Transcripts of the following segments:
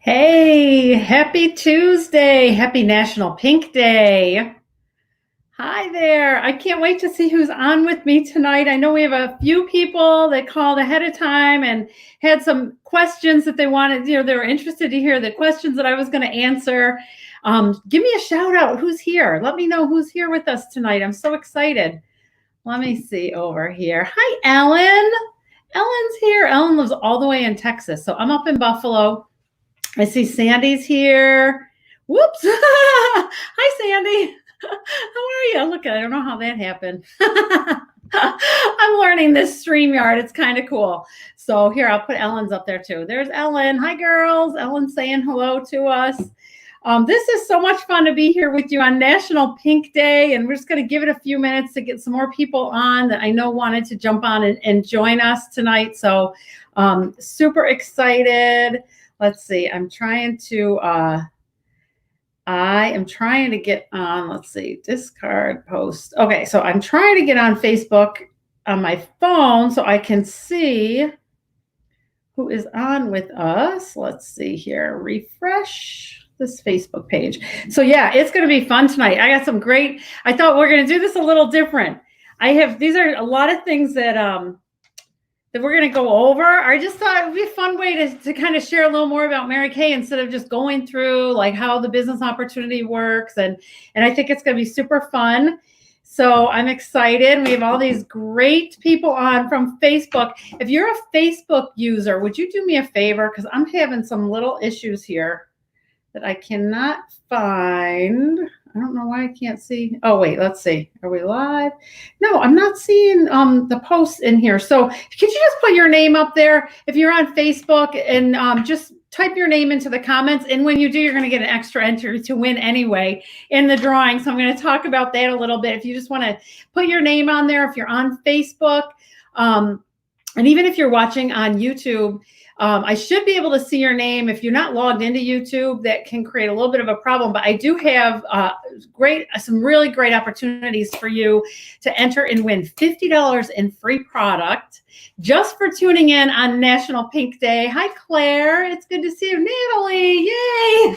Hey, happy Tuesday. Happy National Pink Day. Hi there. I can't wait to see who's on with me tonight. I know we have a few people that called ahead of time and had some questions that they wanted, they were interested to hear the questions that I was going to answer. Give me a shout out. Who's here? Let me know who's here with us tonight. I'm so excited. Let me see over here. Hi, Ellen. Ellen's here. Ellen lives all the way in Texas. So I'm up in Buffalo. I see Sandy's here. Whoops. Hi, Sandy. How are you? Look, I don't know how that happened. I'm learning this StreamYard. It's kind of cool. So here, I'll put Ellen's up there too. There's Ellen. Hi, girls. Ellen's saying hello to us. This is so much fun to be here with you on National Pink Day, and we're just going to give it a few minutes to get some more people on that I know wanted to jump on and join us tonight. So super excited. Let's see. I am trying to get on, let's see, discard post. Okay, so I'm trying to get on Facebook on my phone so I can see who is on with us. Let's see here. Refresh this Facebook page. So yeah, it's going to be fun tonight. I got I thought we're going to do this a little different. These are a lot of things that we're going to go over. I just thought it would be a fun way to kind of share a little more about Mary Kay instead of just going through like how the business opportunity works. And I think it's going to be super fun. So I'm excited. We have all these great people on from Facebook. If you're a Facebook user, would you do me a favor? Because I'm having some little issues here that I cannot find. I don't know why I can't see. Oh, wait, let's see. Are we live? No, I'm not seeing the posts in here. So could you just put your name up there if you're on Facebook and just type your name into the comments. And when you do, you're going to get an extra entry to win anyway in the drawing. So I'm going to talk about that a little bit. If you just want to put your name on there, if you're on Facebook, and even if you're watching on YouTube, I should be able to see your name. If you're not logged into YouTube, that can create a little bit of a problem, but I do have some really great opportunities for you to enter and win $50 in free product just for tuning in on National Pink Day. Hi, Claire. It's good to see you. Natalie, yay.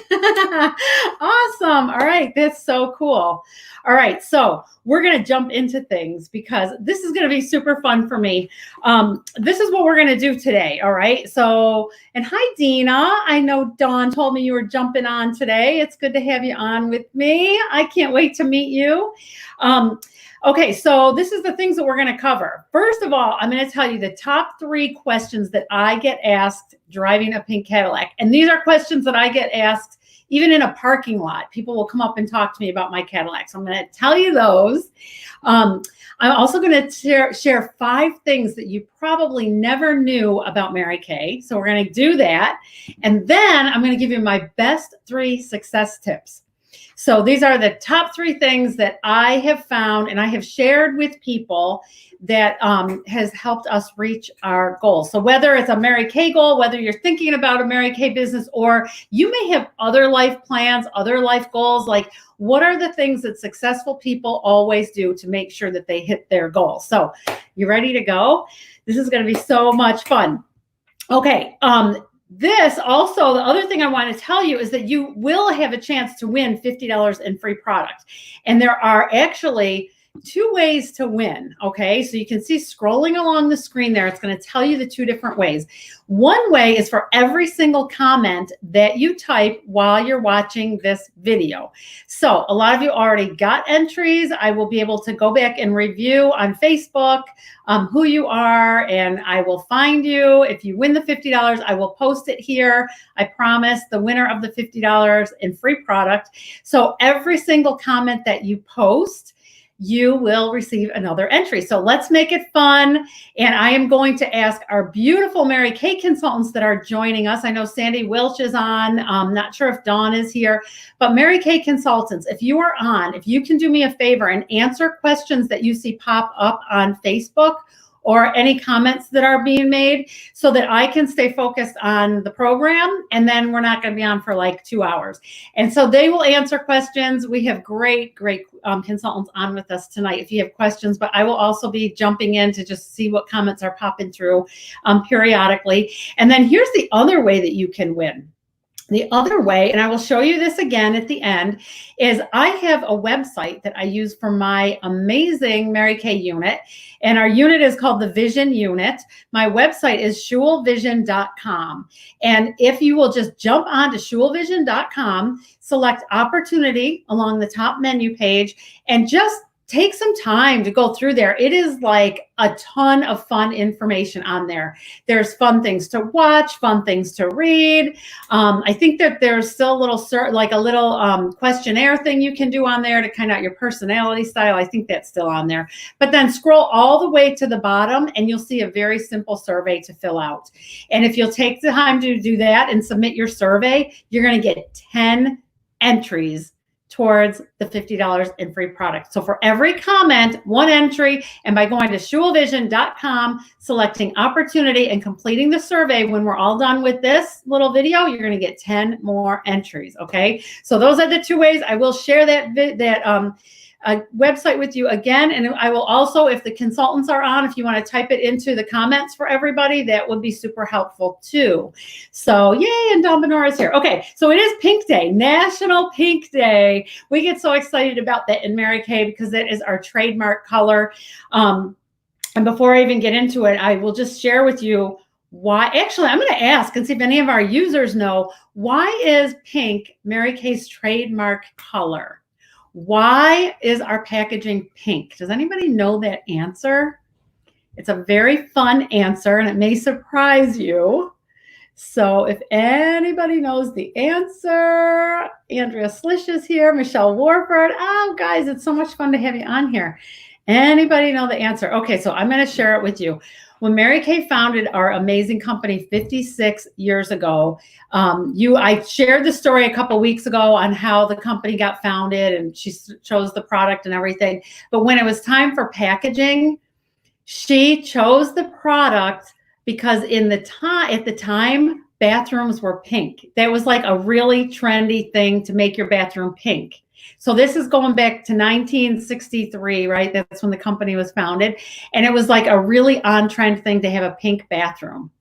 Awesome. All right. That's so cool. All right. So we're going to jump into things because this is going to be super fun for me. This is what we're going to do today. All right. So, and hi, Dina. I know Dawn told me you were jumping on today. It's good to have you on with me. I can't wait to meet you. Okay, so this is the things that we're going to cover. First of all, I'm going to tell you the top 3 questions that I get asked driving a pink Cadillac. And these are questions that I get asked even in a parking lot. People will come up and talk to me about my Cadillac. So I'm going to tell you those. I'm also going to share 5 things that you probably never knew about Mary Kay. So we're going to do that. And then I'm going to give you my best 3 success tips. So these are the top 3 things that I have found and I have shared with people that has helped us reach our goals. So whether it's a Mary Kay goal, whether you're thinking about a Mary Kay business, or you may have other life plans, other life goals, like what are the things that successful people always do to make sure that they hit their goals? So you ready to go? This is going to be so much fun. Okay. This also, the other thing I want to tell you is that you will have a chance to win $50 in free product. And there are actually 2 ways to win. Okay, so you can see scrolling along the screen there, it's going to tell you the 2 different ways. One way is for every single comment that you type while you're watching this video. So a lot of you already got entries. I will be able to go back and review on Facebook who you are, and I will find you. If you win the $50, I will post it here. I promise, the winner of the $50 in free product. So every single comment that you post, you will receive another entry. So let's make it fun. And I am going to ask our beautiful Mary Kay consultants that are joining us. I know Sandy Welch is on. I'm not sure if Dawn is here, but Mary Kay consultants, if you are on, if you can do me a favor and answer questions that you see pop up on Facebook or any comments that are being made so that I can stay focused on the program, and then we're not going to be on for like 2 hours. And so they will answer questions. We have great consultants on with us tonight if you have questions, but I will also be jumping in to just see what comments are popping through periodically. And then here's the other way that you can win. The other way, and I will show you this again at the end, is I have a website that I use for my amazing Mary Kay unit. And our unit is called the Vision Unit. My website is shulvision.com. And if you will just jump on to shulvision.com, select opportunity along the top menu page, and just take some time to go through there. It is like a ton of fun information on there. There's fun things to watch, fun things to read. I think that there's still a little questionnaire thing you can do on there to kind of your personality style. I think that's still on there. But then scroll all the way to the bottom and you'll see a very simple survey to fill out. And if you'll take the time to do that and submit your survey, you're going to get 10 entries towards the $50 in free product. So for every comment, one entry, and by going to shulvision.com, selecting opportunity and completing the survey, when we're all done with this little video, you're going to get 10 more entries. Okay. So those are the two ways. I will share that website with you again. And I will also, if the consultants are on, if you want to type it into the comments for everybody, that would be super helpful too. So yay, and Don Benora is here. Okay, so it is Pink Day, National Pink Day. We get so excited about that in Mary Kay because that is our trademark color. And before I even get into it, I will just share with you why. Actually, I'm going to ask and see if any of our users know, why is pink Mary Kay's trademark color? Why is our packaging pink? Does anybody know that answer? It's a very fun answer and it may surprise you. So if anybody knows the answer, Andrea Slish is here, Michelle Warford. Oh, guys, it's so much fun to have you on here. Anybody know the answer? Okay, so I'm going to share it with you. When Mary Kay founded our amazing company 56 years ago, I shared the story a couple weeks ago on how the company got founded and she chose the product and everything. But when it was time for packaging, she chose the product because at the time, bathrooms were pink. That was like a really trendy thing to make your bathroom pink. So this is going back to 1963, right? That's when the company was founded. And it was like a really on-trend thing to have a pink bathroom.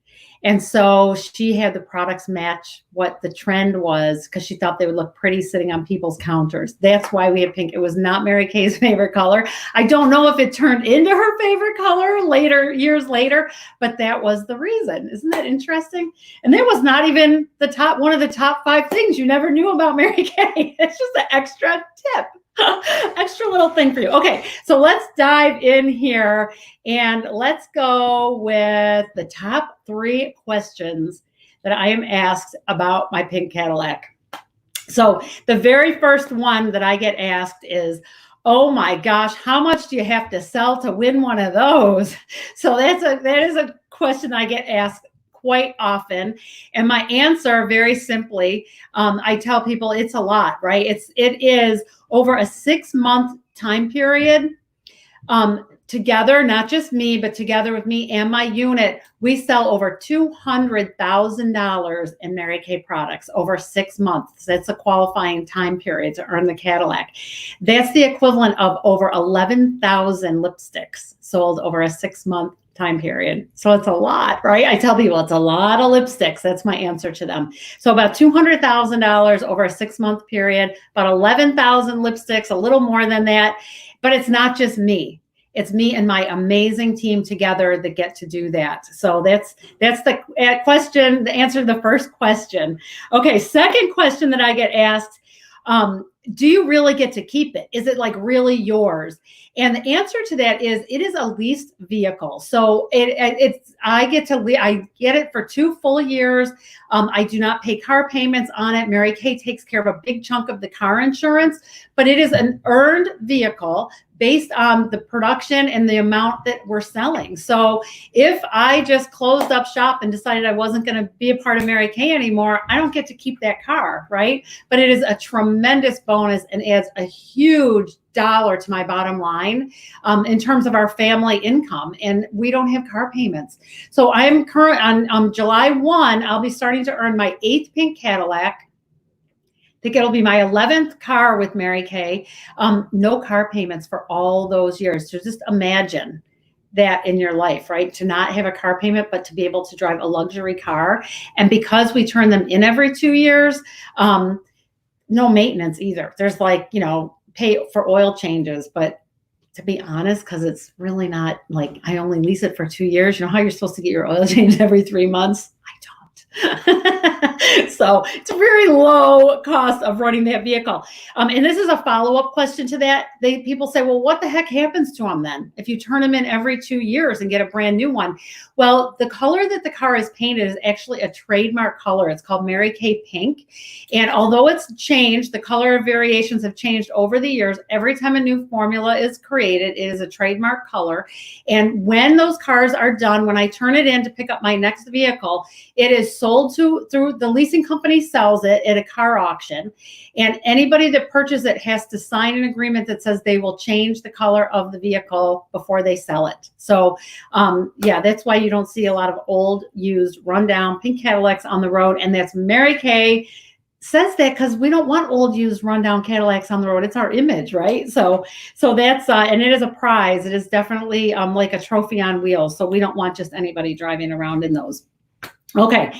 And so she had the products match what the trend was because she thought they would look pretty sitting on people's counters. That's why we had pink. It was not Mary Kay's favorite color. I don't know if it turned into her favorite color years later, but that was the reason. Isn't that interesting? And that was not even one of the top 5 things you never knew about Mary Kay. It's just an extra tip. Extra little thing for you. Okay, so let's dive in here and let's go with the top 3 questions that I am asked about my pink Cadillac. So the very first one that I get asked is, oh my gosh, how much do you have to sell to win one of those? So that is a question I get asked quite often. And my answer, very simply, I tell people it's a lot, right? It is over a 6-month time period. Together, not just me, but together with me and my unit, we sell over $200,000 in Mary Kay products over 6 months. That's a qualifying time period to earn the Cadillac. That's the equivalent of over 11,000 lipsticks sold over a 6-month time period. So it's a lot, right? I tell people it's a lot of lipsticks. That's my answer to them. So about $200,000 over a 6-month period, about 11,000 lipsticks, a little more than that. But it's not just me. It's me and my amazing team together that get to do that. So that's the question, the answer to the first question. Okay, second question that I get asked, do you really get to keep it? Is it like really yours? And the answer to that is it is a leased vehicle. So I get it for 2 full years. I do not pay car payments on it. Mary Kay takes care of a big chunk of the car insurance, but it is an earned vehicle based on the production and the amount that we're selling. So if I just closed up shop and decided I wasn't going to be a part of Mary Kay anymore, I don't get to keep that car, right? But it is a tremendous bonus and adds a huge dollar to my bottom line in terms of our family income, and we don't have car payments. So I'm current on July 1, I'll be starting to earn my 8th pink Cadillac. I think it'll be my 11th car with Mary Kay. No car payments for all those years. So just imagine that in your life, right? To not have a car payment, but to be able to drive a luxury car. And because we turn them in every 2 years, no maintenance either. There's like, pay for oil changes, but to be honest, because it's really not like I only lease it for 2 years. You know how you're supposed to get your oil changed every 3 months? I don't. So it's a very low cost of running that vehicle. And this is a follow-up question to that. People say, well, what the heck happens to them then if you turn them in every 2 years and get a brand new one? Well, the color that the car is painted is actually a trademark color. It's called Mary Kay Pink. And although it's changed, the color variations have changed over the years. Every time a new formula is created, it is a trademark color. And when those cars are done, when I turn it in to pick up my next vehicle, it is sold through the leasing company sells it at a car auction. And anybody that purchases it has to sign an agreement that says they will change the color of the vehicle before they sell it. So yeah, that's why you don't see a lot of old, used, rundown pink Cadillacs on the road. And that's Mary Kay says that because we don't want old, used, rundown Cadillacs on the road. It's our image, right? So that's and it is a prize. It is definitely like a trophy on wheels. So we don't want just anybody driving around in those. Okay,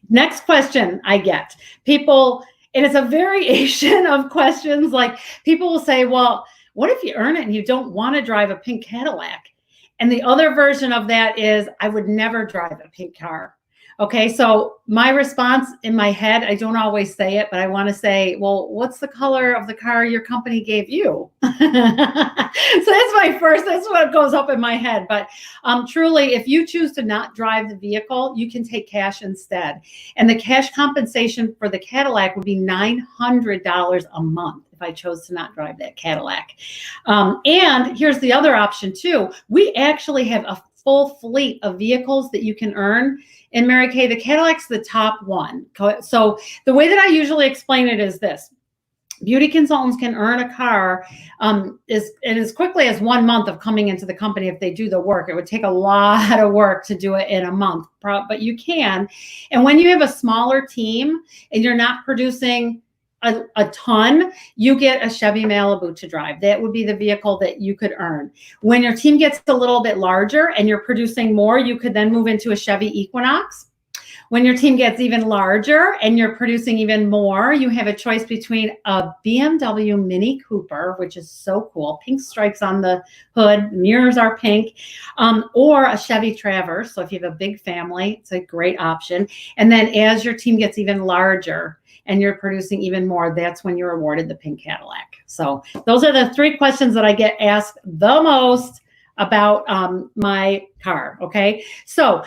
next question I get. People, and it's a variation of questions, like people will say, well, what if you earn it and you don't want to drive a pink Cadillac? And the other version of that is, I would never drive a pink car. Okay, so my response in my head, I don't always say it, but I want to say, well, what's the color of the car your company gave you? So that's what goes up in my head. But truly, if you choose to not drive the vehicle, you can take cash instead. And the cash compensation for the Cadillac would be $900 a month if I chose to not drive that Cadillac. And here's the other option too. We actually have a full fleet of vehicles that you can earn in Mary Kay. The Cadillac's the top one. So the way that I usually explain it is this. Beauty consultants can earn a car as quickly as 1 month of coming into the company if they do the work. It would take a lot of work to do it in a month, but you can. And when you have a smaller team and you're not producing a ton, you get a Chevy Malibu to drive. That would be the vehicle that you could earn. When your team gets a little bit larger and you're producing more, you could then move into a Chevy Equinox. When your team gets even larger and you're producing even more, you have a choice between a BMW Mini Cooper, which is so cool, pink stripes on the hood, mirrors are pink, or a Chevy Traverse. So if you have a big family, it's a great option. And then as your team gets even larger and you're producing even more, that's when you're awarded the pink Cadillac. So those are the 3 questions that I get asked the most about my car. Okay, so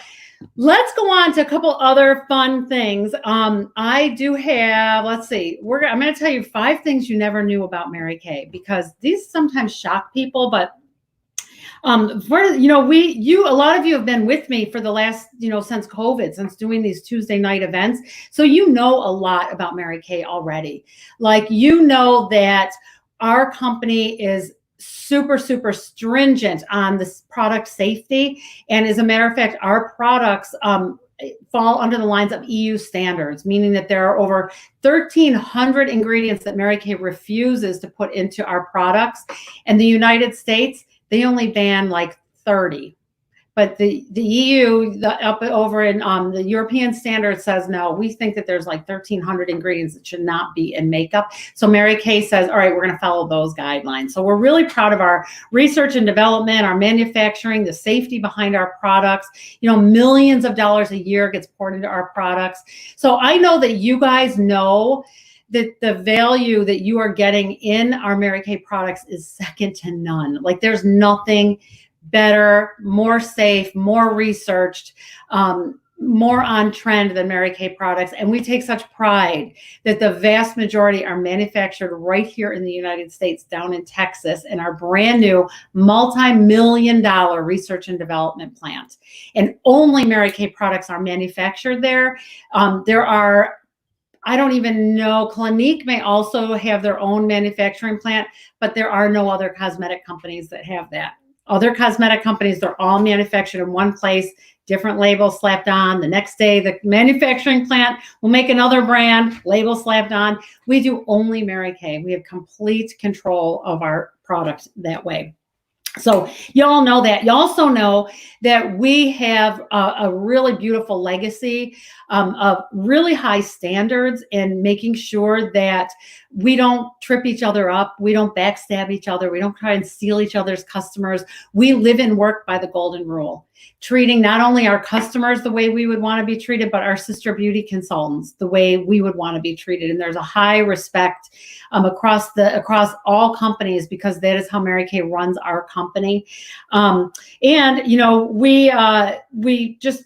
let's go on to a couple other fun things. I do have, let's see, I'm going to tell you 5 things you never knew about Mary Kay, because these sometimes shock people, but a lot of you have been with me for the last, since COVID, since doing these Tuesday night events. So you know a lot about Mary Kay already. Like, that our company is super, super stringent on this product safety. And as a matter of fact, our products fall under the lines of EU standards, meaning that there are over 1,300 ingredients that Mary Kay refuses to put into our products. And the United States, they only ban like 30. But the EU, up over in the European standard says, no, we think that there's like 1,300 ingredients that should not be in makeup. So Mary Kay says, all right, we're going to follow those guidelines. So we're really proud of our research and development, our manufacturing, the safety behind our products. Millions of dollars a year gets poured into our products. So I know that you guys know that the value that you are getting in our Mary Kay products is second to none. Like, there's nothing better, more safe, more researched, more on trend than Mary Kay products. And we take such pride that the vast majority are manufactured right here in the United States, down in Texas, in our brand new multi-million-dollar research and development plant. And only Mary Kay products are manufactured there. There are, I don't even know, Clinique may also have their own manufacturing plant, but there are no other cosmetic companies that have that. Other cosmetic companies, they're all manufactured in one place, different labels slapped on. The next day, the manufacturing plant will make another brand, label slapped on. We do only Mary Kay. We have complete control of our product that way. So you all know that. You also know that we have a really beautiful legacy of really high standards in making sure that we don't trip each other up. We don't backstab each other. We don't try and steal each other's customers. We live and work by the golden rule, treating not only our customers the way we would want to be treated, but our sister beauty consultants the way we would want to be treated. And there's a high respect across all companies, because that is how Mary Kay runs our company. And you know, we just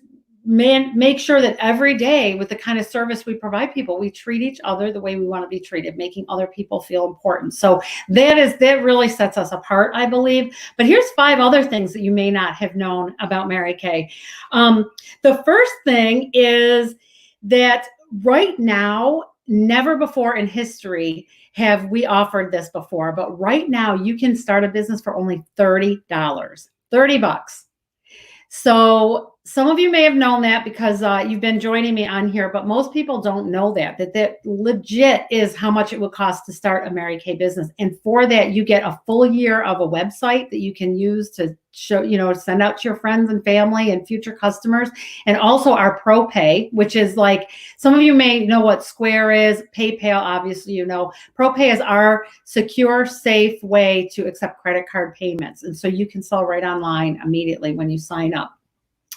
make sure that every day, with the kind of service we provide people, we treat each other the way we want to be treated, making other people feel important. So that really sets us apart, I believe. But here's 5 other things that you may not have known about Mary Kay. The first thing is that right now, never before in history have we offered this before, but right now you can start a business for only $30, $30. So some of you may have known that because you've been joining me on here, but most people don't know that legit is how much it would cost to start a Mary Kay business. And for that, you get a full year of a website that you can use to show, send out to your friends and family and future customers. And also our Pro Pay, which is like, some of you may know what Square is, PayPal, obviously, Pro Pay is our secure, safe way to accept credit card payments. And so you can sell right online immediately when you sign up.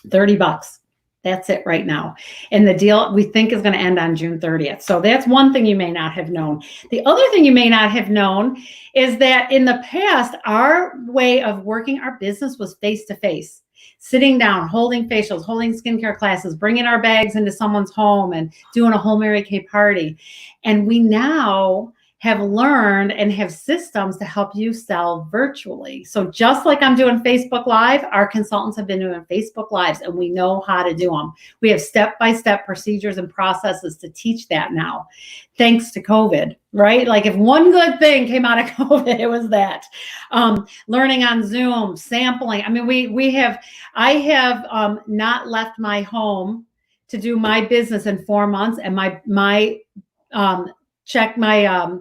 $30. That's it right now. And the deal we think is going to end on June 30th. So that's one thing you may not have known. The other thing you may not have known is that in the past, our way of working our business was face-to-face, sitting down, holding facials, holding skincare classes, bringing our bags into someone's home and doing a whole Mary Kay party. And we now have learned and have systems to help you sell virtually. So just like I'm doing Facebook Live, our consultants have been doing Facebook Lives, and we know how to do them. We have step-by-step procedures and processes to teach that now, thanks to COVID, right? Like if one good thing came out of COVID, it was that. Learning on Zoom, sampling. I mean, I have not left my home to do my business in 4 months, and my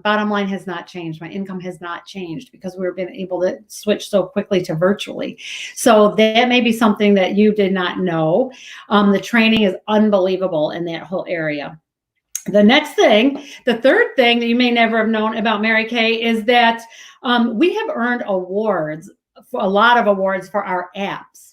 bottom line has not changed. My income has not changed because we've been able to switch so quickly to virtually. So that may be something that you did not know. The training is unbelievable in that whole area. The next thing, the third thing that you may never have known about Mary Kay is that we have earned awards, a lot of awards for our apps.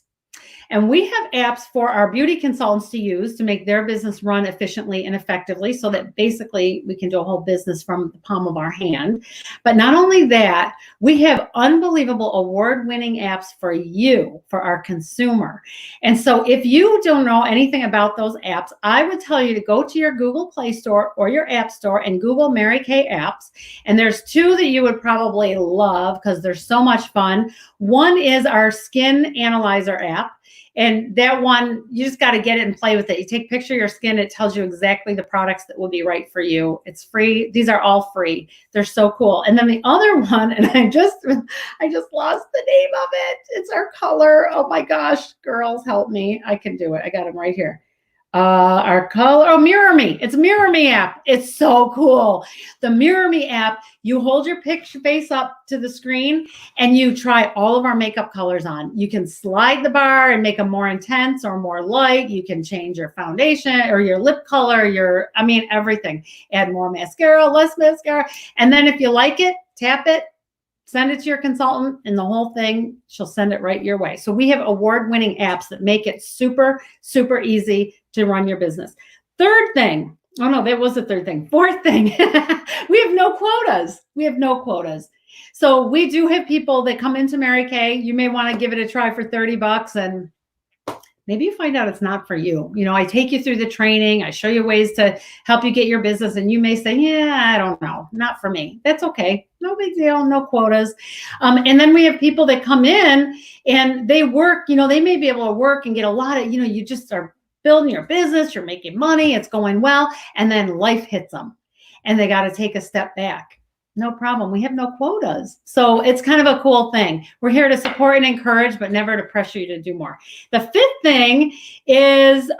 And we have apps for our beauty consultants to use to make their business run efficiently and effectively, so that basically we can do a whole business from the palm of our hand. But not only that, we have unbelievable award-winning apps for you, for our consumer. And so if you don't know anything about those apps, I would tell you to go to your Google Play Store or your App Store and Google Mary Kay apps. And there's 2 that you would probably love because they're so much fun. One is our Skin Analyzer app. And that one, you just got to get it and play with it. You take a picture of your skin. It tells you exactly the products that will be right for you. It's free. These are all free. They're so cool. And then the other one, and I just lost the name of it. It's our color. Oh my gosh, girls, help me. I can do it. I got them right here. Our color, Mirror Me. It's Mirror Me app. It's so cool. The Mirror Me app, you hold your picture face up to the screen and you try all of our makeup colors on. You can slide the bar and make them more intense or more light. You can change your foundation or your lip color, everything. Add more mascara, less mascara. And then if you like it, tap it, send it to your consultant, and the whole thing, she'll send it right your way. So we have award-winning apps that make it super, super easy to run your business. Third thing, oh no, that was the third thing. Fourth thing, we have no quotas. We have no quotas. So we do have people that come into Mary Kay. You may want to give it a try for $30 and maybe you find out it's not for you. I take you through the training. I show you ways to help you get your business. And you may say, yeah, I don't know, not for me. That's okay. No big deal, no quotas. And then we have people that come in and they work, they may be able to work and get a lot of, you just are building your business, you're making money, it's going well. And then life hits them and they got to take a step back. No problem. We have no quotas. So it's kind of a cool thing. We're here to support and encourage, but never to pressure you to do more. The fifth thing is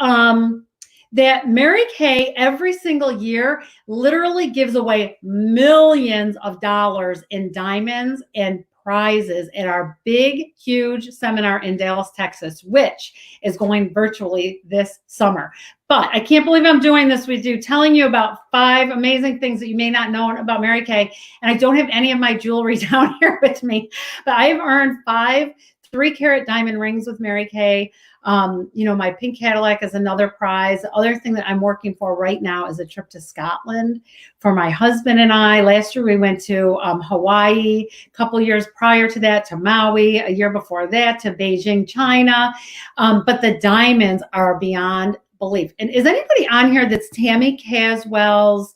that Mary Kay every single year literally gives away millions of dollars in diamonds and prizes at our big, huge seminar in Dallas, Texas, which is going virtually this summer. But I can't believe I'm doing this with you, telling you about 5 amazing things that you may not know about Mary Kay. And I don't have any of my jewelry down here with me, but I have earned 5 3-carat diamond rings with Mary Kay. My pink Cadillac is another prize. The other thing that I'm working for right now is a trip to Scotland for my husband and I. Last year we went to Hawaii, a couple years prior to that to Maui, a year before that to Beijing, China. But the diamonds are beyond belief. And is anybody on here that's Tammy Caswell's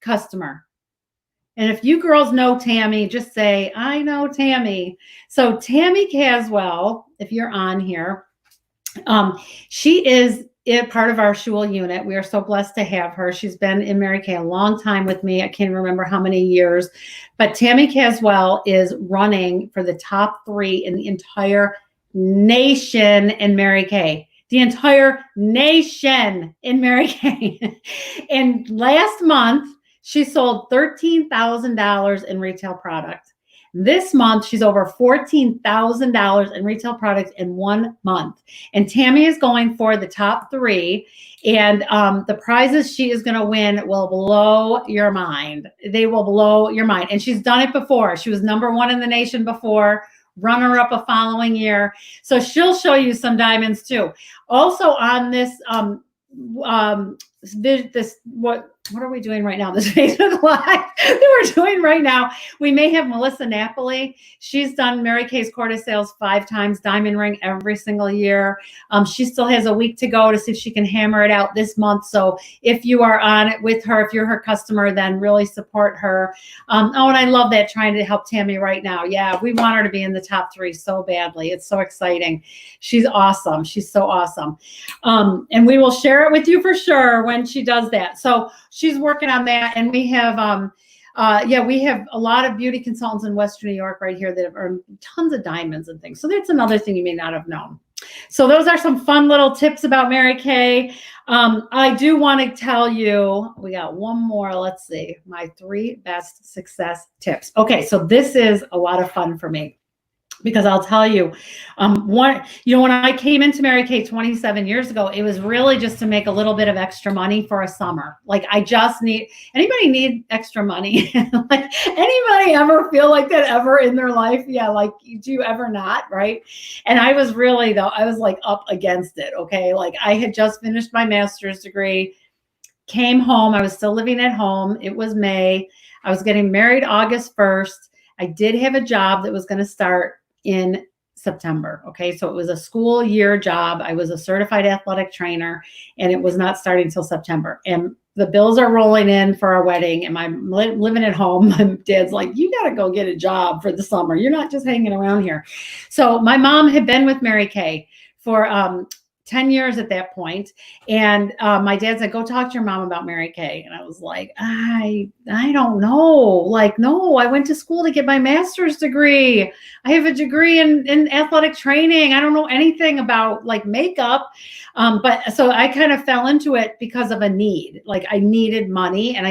customer? And if you girls know Tammy, just say, I know Tammy. So Tammy Caswell, if you're on here, she is part of our Shul unit. We are so blessed to have her. She's been in Mary Kay a long time with me. I can't remember how many years. But Tammy Caswell is running for the top 3 in the entire nation in Mary Kay. The entire nation in Mary Kay. And last month, she sold $13,000 in retail product. This month, she's over $14,000 in retail products in 1 month. And Tammy is going for the top 3. And the prizes she is going to win will blow your mind. They will blow your mind. And she's done it before. She was number 1 in the nation before, runner-up a following year. So she'll show you some diamonds too. Also on this, what are we doing right now? This Facebook Live that we're doing right now. We may have Melissa Napoli. She's done Mary Kay's quarter sales 5 times, diamond ring every single year. She still has a week to go to see if she can hammer it out this month. So if you are on it with her, if you're her customer, then really support her. And I love that, trying to help Tammy right now. Yeah, we want her to be in the top 3 so badly. It's so exciting. She's awesome. She's so awesome. And we will share it with you for sure when she does that. So she's working on that, and we have we have a lot of beauty consultants in Western New York right here that have earned tons of diamonds and things. So that's another thing you may not have known. So those are some fun little tips about Mary Kay. I do want to tell you, we got one more. Let's see, my 3 best success tips. Okay, so this is a lot of fun for me. Because I'll tell you, when I came into Mary Kay 27 years ago, it was really just to make a little bit of extra money for a summer. Like, anybody need extra money? Like, anybody ever feel like that ever in their life? Yeah, like, do you ever not, right? And I was really, though, I was like up against it, okay? Like, I had just finished my master's degree, came home. I was still living at home. It was May. I was getting married August 1st. I did have a job that was going to start in September. Okay. So it was a school year job. I was a certified athletic trainer, and it was not starting until September. And the bills are rolling in for our wedding, and I'm living at home. My dad's like, you got to go get a job for the summer. You're not just hanging around here. So my mom had been with Mary Kay for 10 years at that point. And my dad said, go talk to your mom about Mary Kay. And I was like, I don't know. Like, no, I went to school to get my master's degree. I have a degree in athletic training. I don't know anything about like makeup. But so I kind of fell into it because of a need. Like, I needed money, and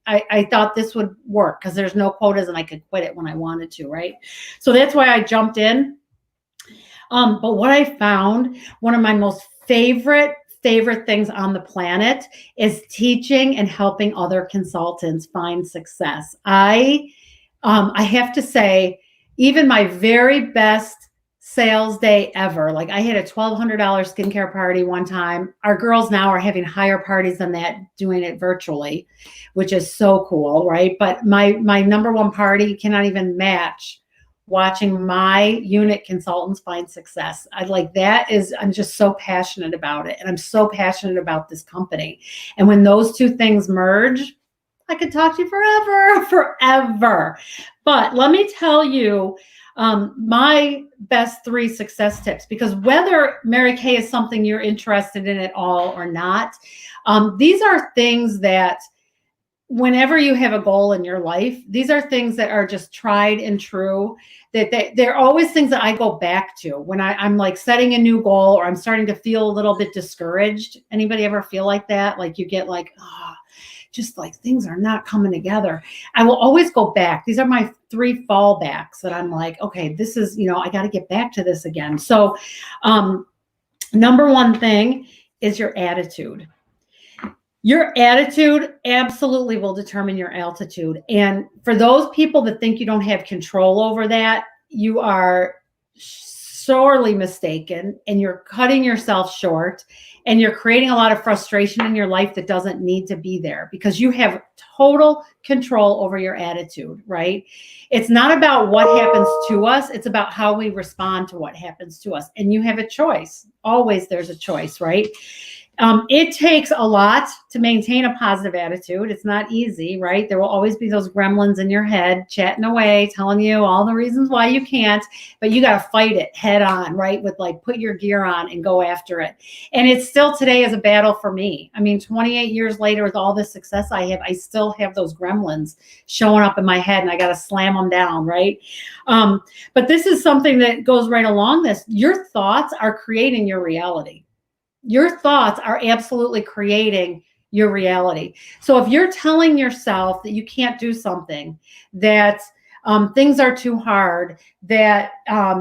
I thought this would work because there's no quotas and I could quit it when I wanted to, right? So that's why I jumped in. But what I found, one of my most favorite things on the planet is teaching and helping other consultants find success. I have to say, even my very best sales day ever, like I had a $1,200 skincare party one time. Our girls now are having higher parties than that, doing it virtually, which is so cool, right? But my number one party cannot even match watching my unit consultants find success. I'm just so passionate about it. And I'm so passionate about this company. And when those two things merge, I could talk to you forever. But let me tell you my best 3 success tips, because whether Mary Kay is something you're interested in at all or not, these are things that whenever you have a goal in your life, these are things that are just tried and true, that they're always things that I go back to when I'm like setting a new goal, or I'm starting to feel a little bit discouraged. Anybody ever feel like that? Like you get like, just like things are not coming together, I will always go back. These are my 3 fallbacks that I'm like, okay, this is, I got to get back to this again. So, number one thing is your attitude. Your attitude absolutely will determine your altitude. And for those people that think you don't have control over that, you are sorely mistaken, and you're cutting yourself short, and you're creating a lot of frustration in your life that doesn't need to be there, because you have total control over your attitude, right? It's not about what happens to us. It's about how we respond to what happens to us. And you have a choice. Always there's a choice, right? It takes a lot to maintain a positive attitude. It's not easy, right? There will always be those gremlins in your head chatting away, telling you all the reasons why you can't, but you got to fight it head on, right? With like, put your gear on and go after it. And it's still today is a battle for me. I mean, 28 years later, with all the success I have, I still have those gremlins showing up in my head, and I got to slam them down, right? But this is something that goes right along this. Your thoughts are creating your reality. Your thoughts are absolutely creating your reality. So if you're telling yourself that you can't do something, that things are too hard, that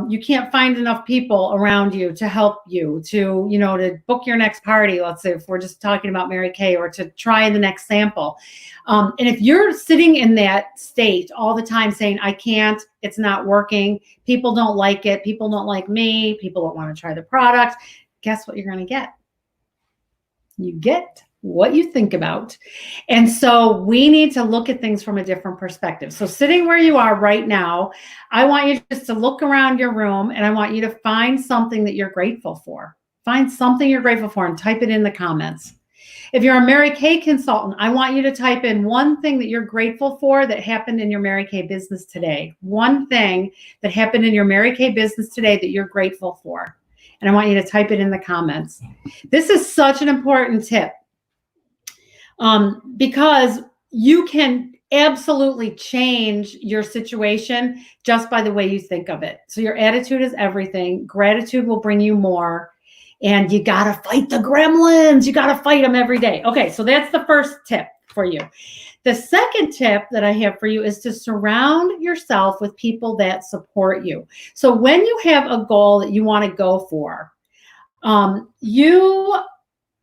you can't find enough people around you to help you, to book your next party, let's say, if we're just talking about Mary Kay, or to try the next sample. And if you're sitting in that state all the time saying, I can't, it's not working, people don't like it, people don't like me, people don't want to try the product, guess what you're going to get? You get what you think about. And so we need to look at things from a different perspective. So sitting where you are right now, I want you just to look around your room, and I want you to find something that you're grateful for. Find something you're grateful for and type it in the comments. If you're a Mary Kay consultant, I want you to type in one thing that you're grateful for that happened in your Mary Kay business today. One thing that happened in your Mary Kay business today that you're grateful for. And I want you to type it in the comments. This is such an important tip, because you can absolutely change your situation just by the way you think of it. So your attitude is everything. Gratitude will bring you more. And you got to fight the gremlins. You got to fight them every day. Okay, so that's the first tip for you. The second tip that I have for you is to surround yourself with people that support you. So when you have a goal that you want to go for, you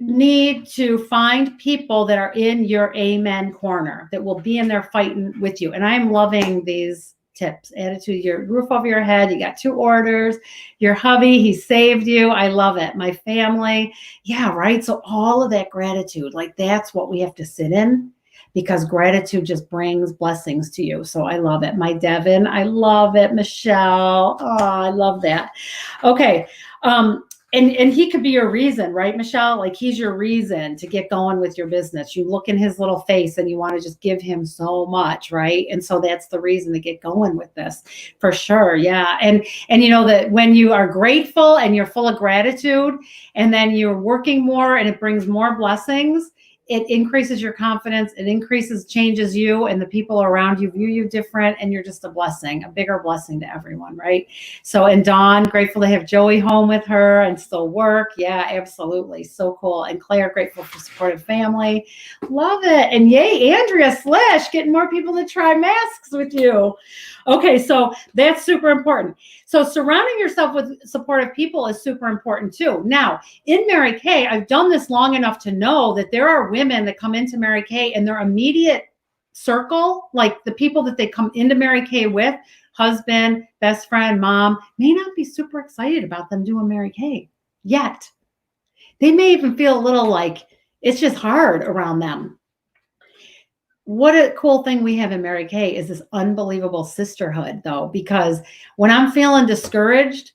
need to find people that are in your amen corner, that will be in there fighting with you. And I'm loving these tips. Attitude, your roof over your head, you got 2 orders, your hubby, he saved you. I love it. My family. Yeah, right. So all of that gratitude, like that's what we have to sit in, because gratitude just brings blessings to you. So I love it. My Devin, I love it. Michelle, oh, I love that. Okay. And he could be your reason, right, Michelle? Like, he's your reason to get going with your business. You look in his little face and you want to just give him so much, right? And so that's the reason to get going with this, for sure. Yeah. And you know that when you are grateful and you're full of gratitude, and then you're working more and it brings more blessings, it increases your confidence, it changes you, and the people around you view you different, and you're just a blessing, a bigger blessing to everyone, right? So, and Dawn, grateful to have Joey home with her and still work. Yeah, absolutely. So cool. And Claire, grateful for supportive family. Love it. And yay, Andrea Slash, getting more people to try masks with you. Okay, so that's super important. So surrounding yourself with supportive people is super important too. Now, in Mary Kay, I've done this long enough to know that there are women that come into Mary Kay, and their immediate circle, like the people that they come into Mary Kay with, husband, best friend, mom, may not be super excited about them doing Mary Kay yet. They may even feel a little like it's just hard around them. What a cool thing we have in Mary Kay is this unbelievable sisterhood, though, because when I'm feeling discouraged,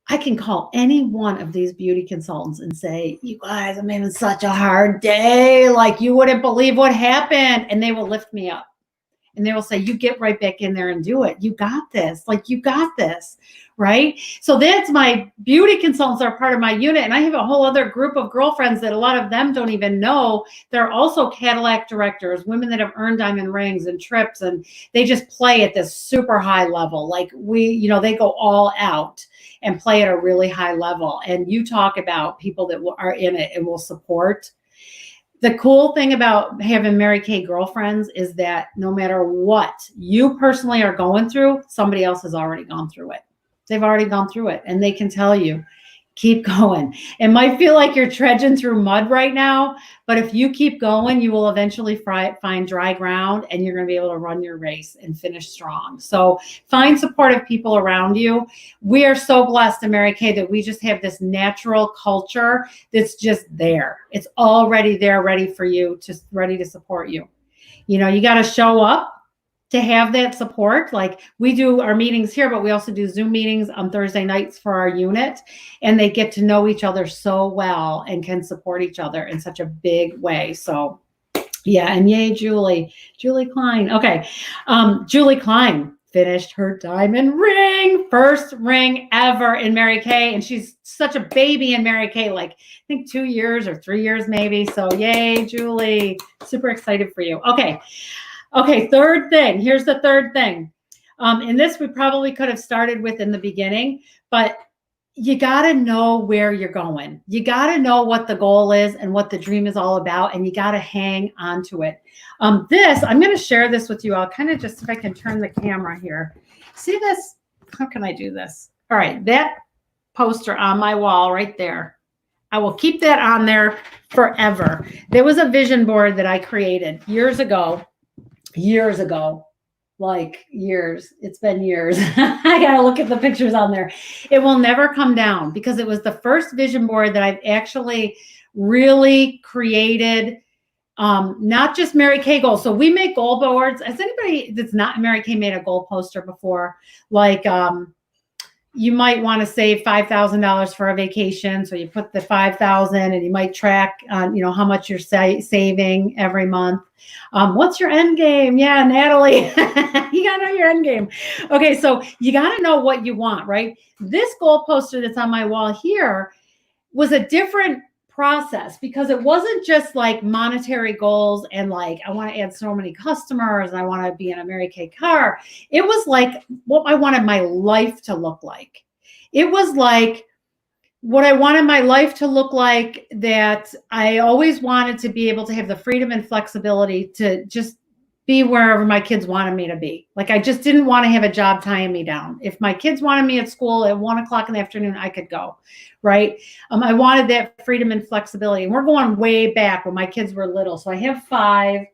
I can call any one of these beauty consultants and say, you guys, I'm having such a hard day. Like, you wouldn't believe what happened. And they will lift me up. And they will say, you get right back in there and do it. You got this. Like, you got this. Right? So that's my beauty consultants are part of my unit. And I have a whole other group of girlfriends that a lot of them don't even know. They're also Cadillac directors, women that have earned diamond rings and trips. And they just play at this super high level. Like, they go all out and play at a really high level. And you talk about people that are in it and will support. The cool thing about having Mary Kay girlfriends is that no matter what you personally are going through, somebody else has already gone through it. They've already gone through it, and they can tell you, keep going. It might feel like you're trudging through mud right now, but if you keep going, you will eventually find dry ground, and you're going to be able to run your race and finish strong. So find supportive people around you. We are so blessed in Mary Kay that we just have this natural culture that's just there. It's already there, ready for you, just ready to support you. You know, you got to show up to have that support. Like, we do our meetings here, but we also do Zoom meetings on Thursday nights for our unit, and they get to know each other so well and can support each other in such a big way. So yeah, and yay, Julie Klein. Okay. Julie Klein finished her diamond ring, first ring ever in Mary Kay. And she's such a baby in Mary Kay, like I think 2 years or 3 years maybe. So yay, Julie, super excited for you. Okay, third thing. Here's the third thing. And this we probably could have started with in the beginning, but you got to know where you're going. You got to know what the goal is and what the dream is all about, and you got to hang on to it. I'm going to share this with you. I'll kind of just, if I can turn the camera here. See this? How can I do this? All right, that poster on my wall right there. I will keep that on there forever. There was a vision board that I created years ago, like years. It's been years. I got to look at the pictures on there. It will never come down because it was the first vision board that I've actually really created. Not just Mary Kay goals. So we make goal boards. Has anybody that's not Mary Kay made a goal poster before? Like, you might want to save $5,000 for a vacation. So you put the 5,000 and you might track, how much you're saving every month. What's your end game? Yeah, Natalie, you got to know your end game. Okay, so you got to know what you want, right? This goal poster that's on my wall here was a different process because it wasn't just like monetary goals and like, I want to add so many customers and I want to be in a Mary Kay car. It was like what I wanted my life to look like. It was like what I wanted my life to look like, that I always wanted to be able to have the freedom and flexibility to just be wherever my kids wanted me to be. Like, I just didn't want to have a job tying me down. If my kids wanted me at school at 1:00 in the afternoon, I could go, right? I wanted that freedom and flexibility. And we're going way back when my kids were little. So I have 5.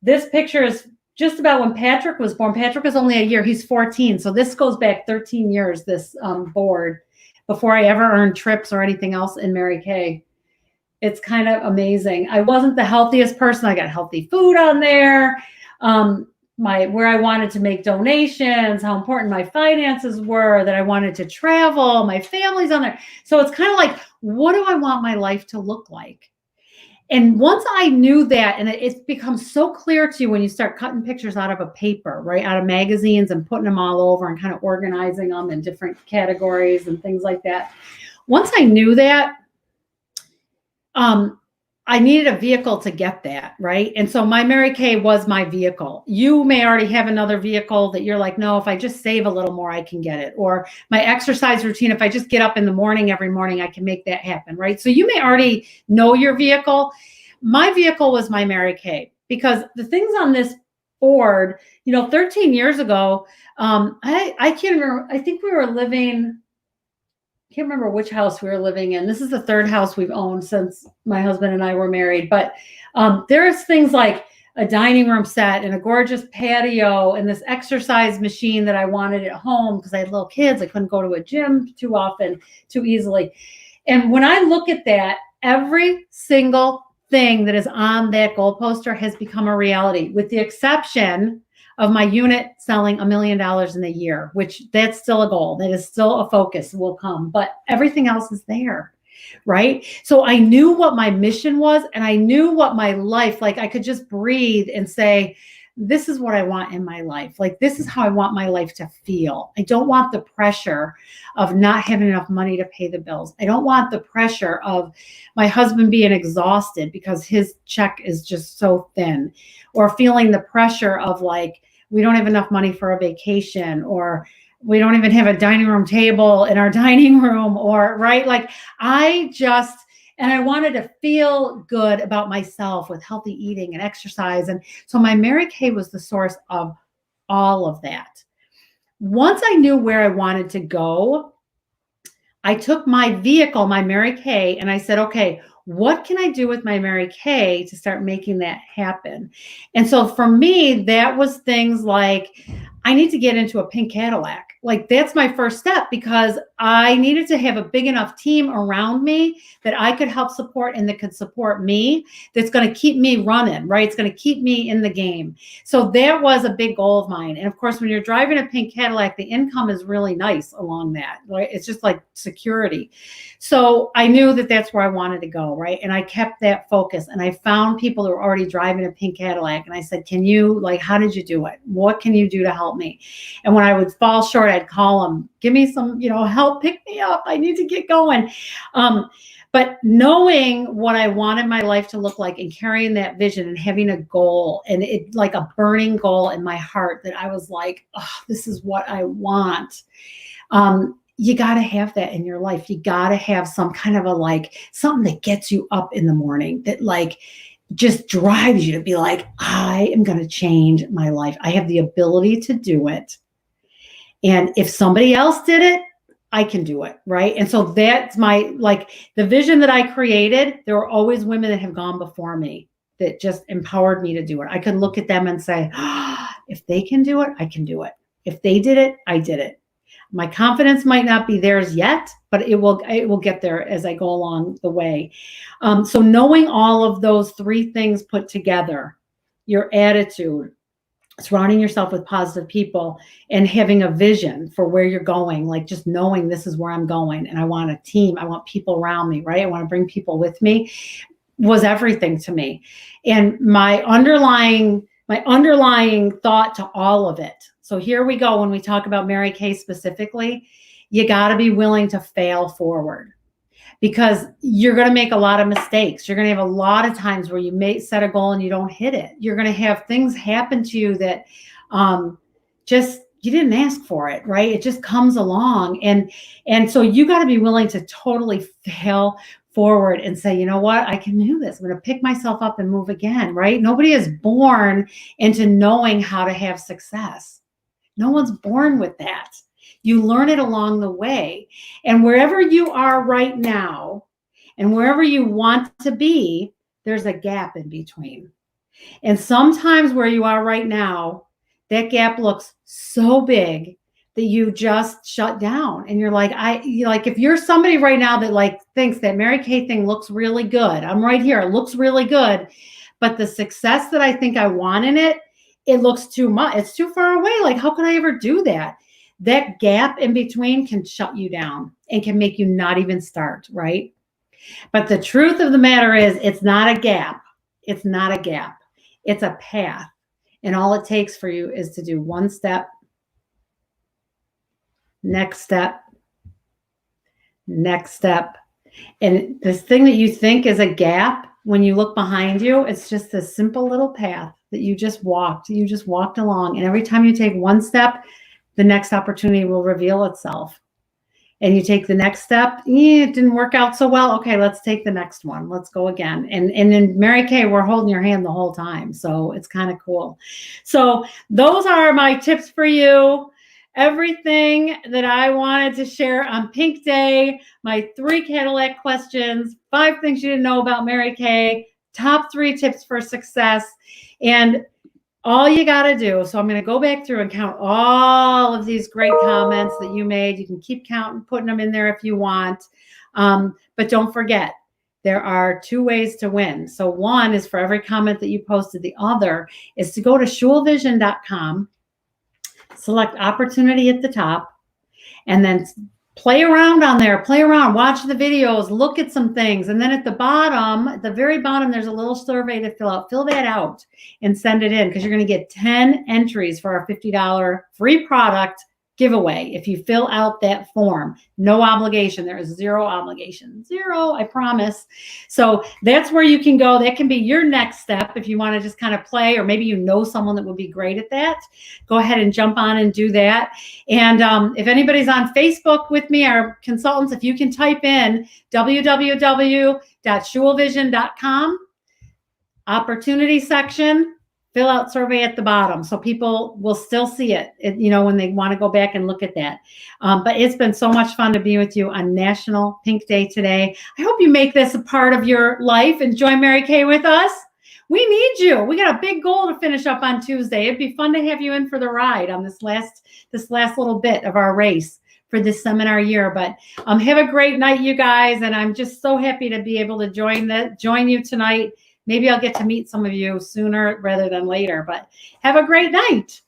This picture is just about when Patrick was born. Patrick was only a year. He's 14. So this goes back 13 years, this board, before I ever earned trips or anything else in Mary Kay. It's kind of amazing. I wasn't the healthiest person. I got healthy food on there. Where I wanted to make donations, how important my finances were, that I wanted to travel, my family's on there. So it's kind of like, what do I want my life to look like? And once I knew that, and it's become so clear to you when you start cutting pictures out of a paper, right, out of magazines and putting them all over and kind of organizing them in different categories and things like that. Once I knew that, I needed a vehicle to get that, right? And so my Mary Kay was my vehicle. You may already have another vehicle that you're like, no, if I just save a little more, I can get it. Or my exercise routine, if I just get up in the morning, every morning, I can make that happen, right? So you may already know your vehicle. My vehicle was my Mary Kay, because the things on this board, 13 years ago, I can't remember. I think we were living, can't remember which house we were living in. This is the 3rd house we've owned since my husband and I were married. But there's things like a dining room set and a gorgeous patio and this exercise machine that I wanted at home because I had little kids. I couldn't go to a gym too easily. And when I look at that, every single thing that is on that goal poster has become a reality, with the exception of my unit selling $1 million in a year, which that's still a goal. That is still a focus, will come, but everything else is there, right? So I knew what my mission was, and I knew what my life, like I could just breathe and say, this is what I want in my life. Like, this is how I want my life to feel. I don't want the pressure of not having enough money to pay the bills. I don't want the pressure of my husband being exhausted because his check is just so thin, or feeling the pressure of like, we don't have enough money for a vacation, or we don't even have a dining room table in our dining room, or right. Like, I just And I wanted to feel good about myself with healthy eating and exercise. And so my Mary Kay was the source of all of that. Once I knew where I wanted to go, I took my vehicle, my Mary Kay, and I said, okay, what can I do with my Mary Kay to start making that happen? And so for me, that was things like, I need to get into a pink Cadillac. Like that's my first step, because I needed to have a big enough team around me that I could help support and that could support me. That's going to keep me running, right? It's going to keep me in the game. So that was a big goal of mine. And of course, when you're driving a pink Cadillac, the income is really nice along that, right? It's just like security. So I knew that that's where I wanted to go, right? And I kept that focus, and I found people who were already driving a pink Cadillac. And I said, can you, like, how did you do it? What can you do to help me? And when I would fall short, I'd call them, give me some, help, pick me up. I need to get going. But knowing what I wanted my life to look like and carrying that vision and having a goal, and it like a burning goal in my heart that I was like, oh, this is what I want. You got to have that in your life. You got to have some kind of something that gets you up in the morning, that just drives you to be like, I am going to change my life. I have the ability to do it. And if somebody else did it, I can do it, right? And so that's my, the vision that I created. There were always women that have gone before me that just empowered me to do it. I could look at them and say, if they can do it, I can do it. If they did it, I did it. My confidence might not be theirs yet, but it will get there as I go along the way. So knowing all of those three things put together, your attitude, surrounding yourself with positive people, and having a vision for where you're going, like just knowing this is where I'm going, and I want a team, I want people around me, right? I want to bring people with me, was everything to me. And my underlying thought to all of it. So here we go. When we talk about Mary Kay specifically, you got to be willing to fail forward, because you're going to make a lot of mistakes. You're going to have a lot of times where you may set a goal and you don't hit it. You're going to have things happen to you that you didn't ask for it, right? It just comes along. And so you got to be willing to totally fail forward and say, you know what, I can do this. I'm going to pick myself up and move again, right? Nobody is born into knowing how to have success. No one's born with that. You learn it along the way. And wherever you are right now and wherever you want to be, there's a gap in between. And sometimes where you are right now, that gap looks so big that you just shut down. And you're like, if you're somebody right now that thinks that Mary Kay thing looks really good, I'm right here, it looks really good, but the success that I think I want in it, it looks too much. It's too far away. Like, how can I ever do that? That gap in between can shut you down and can make you not even start, right? But the truth of the matter is, it's not a gap. It's not a gap. It's a path. And all it takes for you is to do one step, next step, next step. And this thing that you think is a gap, when you look behind you, it's just a simple little path that you just walked. You just walked along. And every time you take one step, the next opportunity will reveal itself. And you take the next step, it didn't work out so well. Okay, let's take the next one. Let's go again. And in Mary Kay, we're holding your hand the whole time. So it's kind of cool. So those are my tips for you. Everything that I wanted to share on Pink Day, my 3 Cadillac questions, 5 things you didn't know about Mary Kay, top 3 tips for success. And all you got to do, so I'm going to go back through and count all of these great comments that you made. You can keep counting, putting them in there if you want. But don't forget, there are 2 ways to win. So one is for every comment that you posted. The other is to go to schulvision.com, select opportunity at the top, and then play around on there, play around, watch the videos, look at some things. And then at the bottom, at the very bottom, there's a little survey to fill out. Fill that out and send it in, because you're going to get 10 entries for our $50 free product giveaway if you fill out that form. No obligation. There is zero obligation. Zero, I promise. So that's where you can go. That can be your next step if you want to just kind of play, or maybe you know someone that would be great at that. Go ahead and jump on and do that. And if anybody's on Facebook with me, our consultants, if you can type in www.schulvision.com, opportunity section, fill out survey at the bottom so people will still see it, when they want to go back and look at that. But it's been so much fun to be with you on National Pink Day today. I hope you make this a part of your life and join Mary Kay with us. We need you. We got a big goal to finish up on Tuesday. It'd be fun to have you in for the ride on this last little bit of our race for this seminar year. But have a great night, you guys. And I'm just so happy to be able to join you tonight. Maybe I'll get to meet some of you sooner rather than later, but have a great night.